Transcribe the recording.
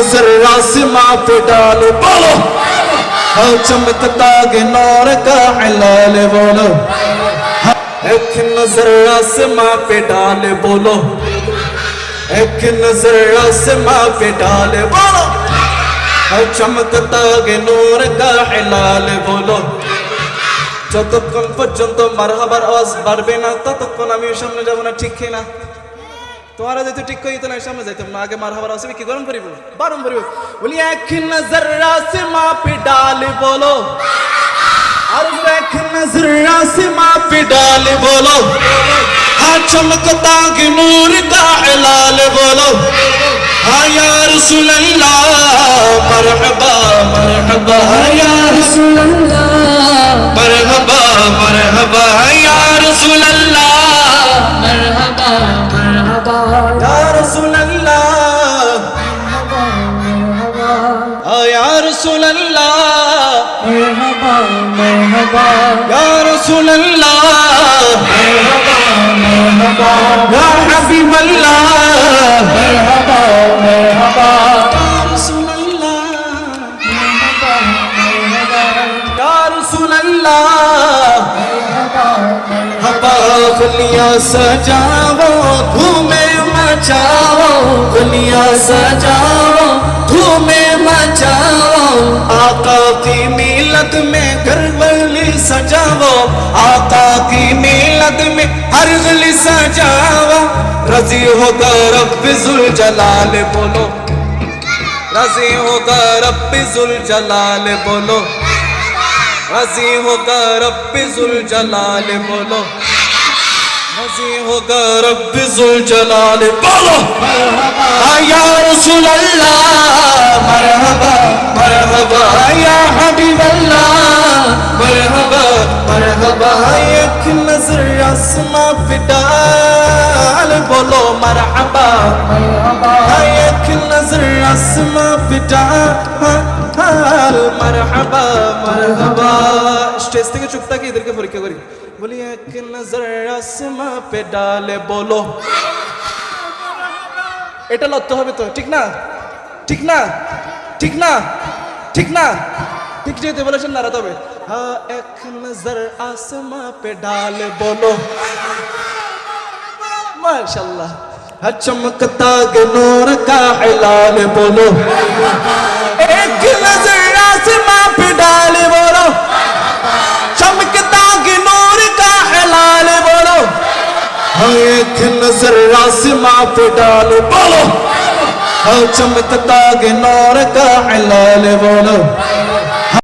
नजर आसमां पे डाले बोलो, चमकता गे नूर का हिलाल बोलो, एक नजर आसमां पे डाले बोलो, एक नजर आसमां पे डाले बोलो, चमकता गे नूर का हिलाल बोलो। যতক্ষণ পর্যন্ত মারহাবার আওয়াজ বাড়বে না ততক্ষণ আমি সামনে যাব না, ঠিক কি না? তোমারা যেহেতু ঠিক কই তো না সামনে যাইতাম না, আগে মারহাবার আওয়াজ কি গরম করিব, বারম করিব। বলি এক নজর আসমাं पे डाल बोलो, और एक नजर आसमां पे डाल बोलो, हाँ चमकता गे नूर का हिलाल बोलो, हाँ या रसूल अल्लाह मरहबा मरहबा या रसूल अल्लाह मरहबा मरहबा या रसूल अल्लाह मरहबा मरहबा या रसूल अल्लाह या रसूल अल्लाह मरहबा मरहबा या रसूल अल्लाह मरहबा मरहबा या हबीब अल्लाह मरहबा मरहबा या रसूल अल्लाह या रसूल अल्लाह हवा गलियां सजाओ धूमे मचाओ, गलियां सजाओ धूमे मचाओ, आका की मिलत में घर गली सजाओ, आका की मिलत में हर गली सजाओ, रजी होगा रब्बी जुल जलाल बोलो, रजी होगा रब्बी जुल जलाल बोलो, रजी होगा रब्बी जुल जलाल बोलो, रजी होगा रब्बी जुल जलाल बोलो, या रसूल अल्लाह मरहबा मरहबा या हबीब अल्लाह मरहबा मरहबा, एक नजर आसमां पे डाल बोलो मरहबा, एक नजर आसमां पे डाल मरहबा मरहबा। स्टेज থেকে চুপ থাকি এদেরকে পরীক্ষা করি, বলি এক নজর आसमां पे डाले बोलो, এটা লড়তে হবে তো, ঠিক না? ঠিক না? ঠিক না? ঠিক না? ঠিক যেতে বলেছেন না তবে, হ্যাঁ এক নজর आसमां पे डाले बोलो, माशाल्लाह, हाँ चमकता गे नूर का हिलाल बोलो, एक नजर आसमां पे डाले बोलो, चमकता गे नूर का हिलाल बोलो, हाँ एक नजर आसमां पे डाले बोलो, हाँ चमकता गे नूर का हिलाल बोलो।